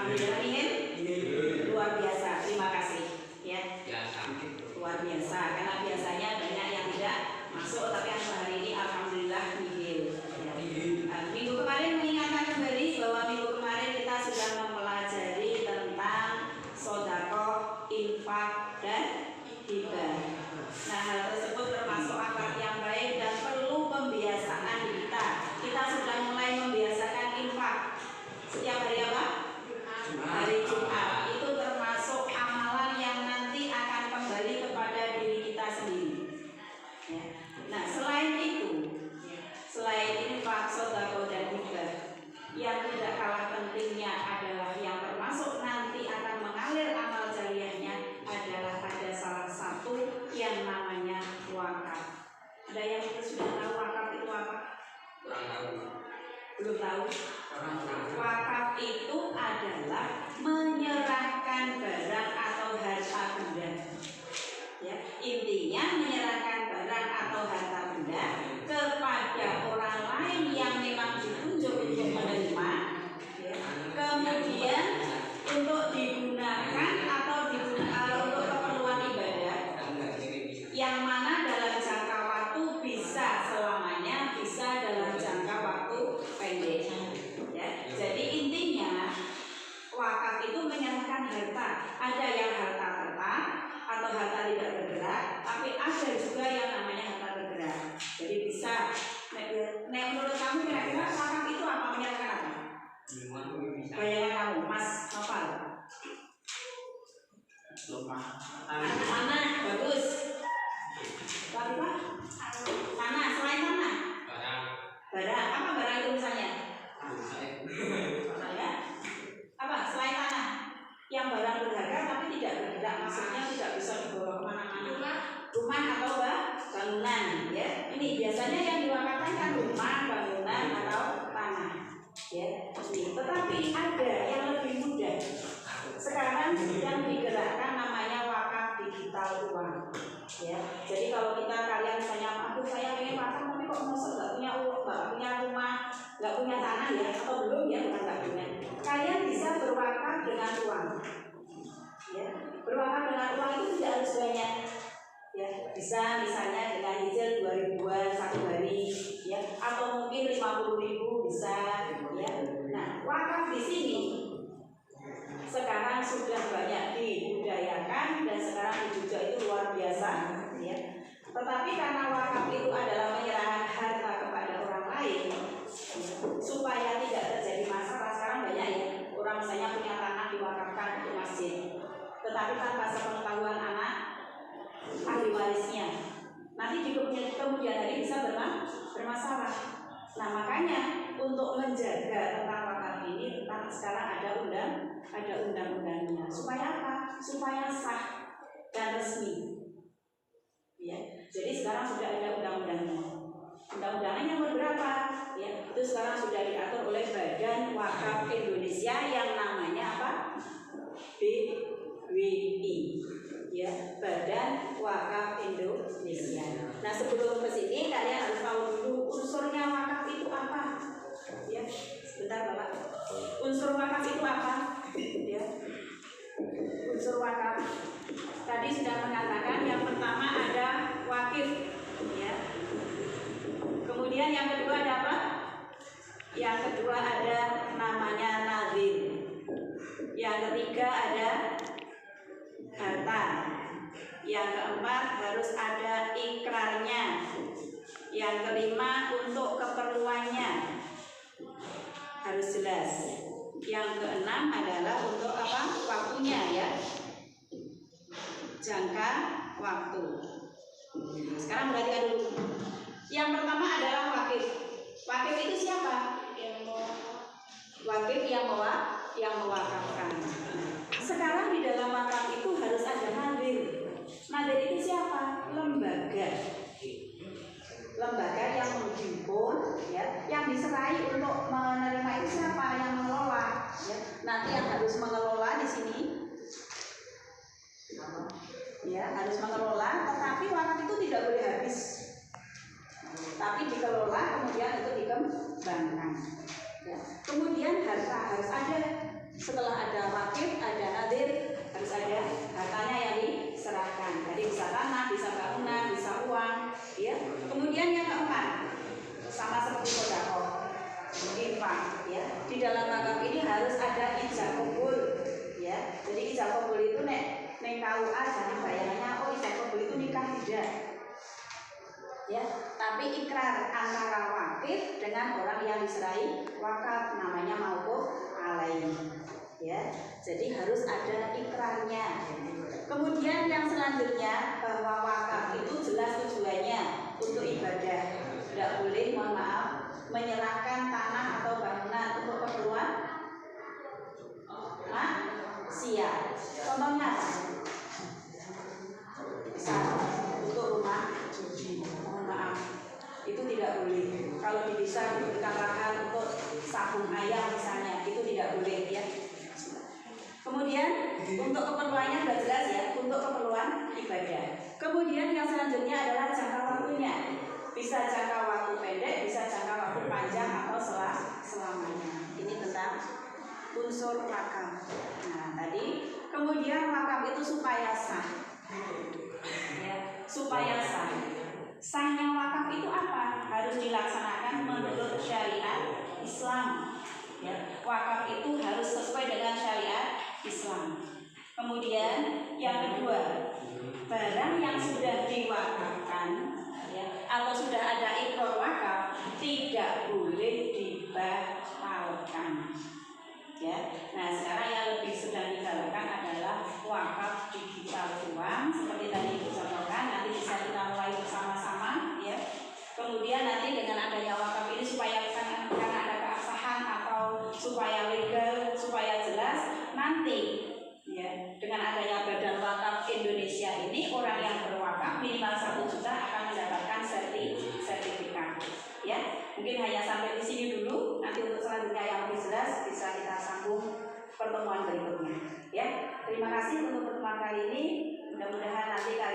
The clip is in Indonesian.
Alhamdulillah ini luar biasa. Terima kasih ya. Luar biasa karena biasanya banyak yang tidak masuk, tapi hari ini alhamdulillah nihil. Ya. Minggu kemarin mengingatkan kembali bahwa minggu kemarin kita sudah mempelajari tentang sedekah, infak dan hibah. Nah, hal tersebut termasuk akhlak yang baik dan perlu pembiasaan kita. Kita sudah mulai membiasakan infak setiap hari apa? Hari Jumat. Itu termasuk amalan yang nanti akan kembali kepada diri kita sendiri. Ya. Nah, selain itu, selain infak, sedekah dan hibah, yang tidak kalah pentingnya adalah yang termasuk nanti akan mengalir amal jariahnya adalah ada salah satu yang namanya wakaf. Ada yang sudah tahu wakaf itu apa? Belum tahu? Wakaf itu adalah menyerahkan barang atau harta benda. Ya, intinya menyerahkan barang atau harta benda kepada orang lain yang memang ditunjuk untuk menerima, ya. Kemudian untuk digunakan atau untuk keperluan ibadah, yang mana dalam jangka waktu bisa selamanya, bisa dalam jangka waktu pendek. Ya, jadi intinya wakaf itu menyerahkan harta. Ada yang harta tetap atau harta tidak bergerak, tapi ada juga yang namanya harta bergerak. Jadi bisa. Menurut kamu kira-kira wakaf itu apa? Menyerahkan apa? Bayangan kamu, Mas Noval. Tanah, bagus. Apa? Tanah, selain tanah. Barang. Apa barang itu misalnya? Ya. Apa? Selain tanah. Yang barang berharga tapi tidak bergerak, maksudnya tidak bisa dibawa kemana-mana. Rumah atau bangunan, ya. Ini biasanya yang diwakafkan kan rumah, bangunan atau tanah, ya. Tetapi ada yang lebih mudah. Sekarang sedang digerakkan namanya wakaf digital uang, ya. Jadi kalau kalian misalnya, aduh saya pengen wakaf tapi kok nggak punya uang, nggak punya rumah, nggak punya tanah, ya, atau belum, ya, bukan nggak punya. Kalian bisa berwakaf dengan uang, ya. Berwakaf dengan uang itu tidak harus banyak, ya. Bisa misalnya dengan cicil 2.000-an satu hari, ya, atau mungkin 50.000 bisa, ya. Nah, wakaf di sini sekarang sudah banyak dibudayakan dan sekarang juga itu luar biasa, ya. Tetapi karena wakaf itu adalah penyerahan harta kepada orang lain, ya, supaya tidak terjadi masalah. Sekarang banyak, ya, orang misalnya punya tanah diwakafkan untuk masjid, tetapi tanpa sepengetahuan anak ahli warisnya, nanti di kemudian hari bisa bermasalah. Nah, makanya untuk menjaga tentang wakaf ini, sekarang ada undang-undangnya. Supaya apa? Supaya sah dan resmi. Ya, jadi sekarang sudah ada undang-undangnya. Undang-undangnya nomor berapa? Ya, itu sekarang sudah diatur oleh Badan Wakaf Indonesia yang namanya apa? BWI. Ya, Badan Wakaf Indonesia. Nah, sebelum ke sini kalian harus tahu dulu unsurnya wakaf itu apa. Ya, sebentar Bapak. Unsur wakaf itu apa? Ya. Unsur wakaf tadi sudah mengatakan yang pertama ada wakif, ya. Kemudian yang kedua ada apa? Yang kedua ada namanya nazir. Yang ketiga ada harta. Yang keempat harus ada ikrarnya. Yang kelima untuk keperluannya harus jelas. Yang keenam adalah untuk apa? Waktunya, ya. Jangka waktu. Sekarang perhatikan dulu. Yang pertama adalah wakif. Wakif itu siapa? Wakif yang mewakafkan. Sekarang di dalam wakaf itu harus ada nadir. Nadir itu siapa? Lembaga yang menghimpun, ya, yang diserahi untuk menerima itu siapa? Yang mengelola, ya. Nanti yang harus mengelola di sini, ya, harus mengelola. Tetapi wakaf itu tidak boleh habis, tapi dikelola kemudian itu dikembangkan, ya. Kemudian harta harus ada. Setelah ada nanti ikrar antara wakif dengan orang yang diserahi wakaf, namanya mauquf alaih. Ya, jadi harus ada ikrarnya. Kemudian yang selanjutnya, bahwa wakaf itu jelas tujuannya untuk ibadah. Tidak boleh, mohon maaf, menyerahkan tanah atau bangunan untuk keperluan maksiat. Contohnya apa? Misal untuk rumah, mohon maaf, itu tidak boleh. Kalau di desa diberikan lahan untuk sabung ayam misalnya, itu tidak boleh ya. Kemudian untuk keperluannya sudah jelas ya, untuk keperluan ibadah. Kemudian yang selanjutnya adalah jangka waktunya. Bisa jangka waktu pendek, bisa jangka waktu panjang atau selamanya. Ini tentang unsur wakaf. Nah tadi, kemudian wakaf itu supaya sah. Ya, supaya sah. Sahnya wakaf itu apa? Harus dilaksanakan menurut syariat Islam. Ya, wakaf itu harus sesuai dengan syariat Islam. Kemudian yang kedua, barang yang sudah diwakafkan ya, atau sudah ada ikrar wakaf tidak boleh dibatalkan. Ya, nah sekarang yang lebih sedang digalakkan adalah wakaf digital uang seperti tadi dicontohkan, nanti bisa kita mulai bersama-sama ya. Kemudian nanti dengan adanya wakaf ini supaya karena ada keabsahan atau supaya legal, supaya jelas, nanti ya dengan adanya Badan Wakaf Indonesia ini orang yang berwakaf minimal 1 juta akan mendapatkan sertifikat. Ya, mungkin hanya sampai di sini dulu. Nanti untuk selanjutnya yang lebih jelas bisa kita sambung pertemuan berikutnya. Ya, terima kasih untuk pertemuan kali ini. Mudah-mudahan nanti kalian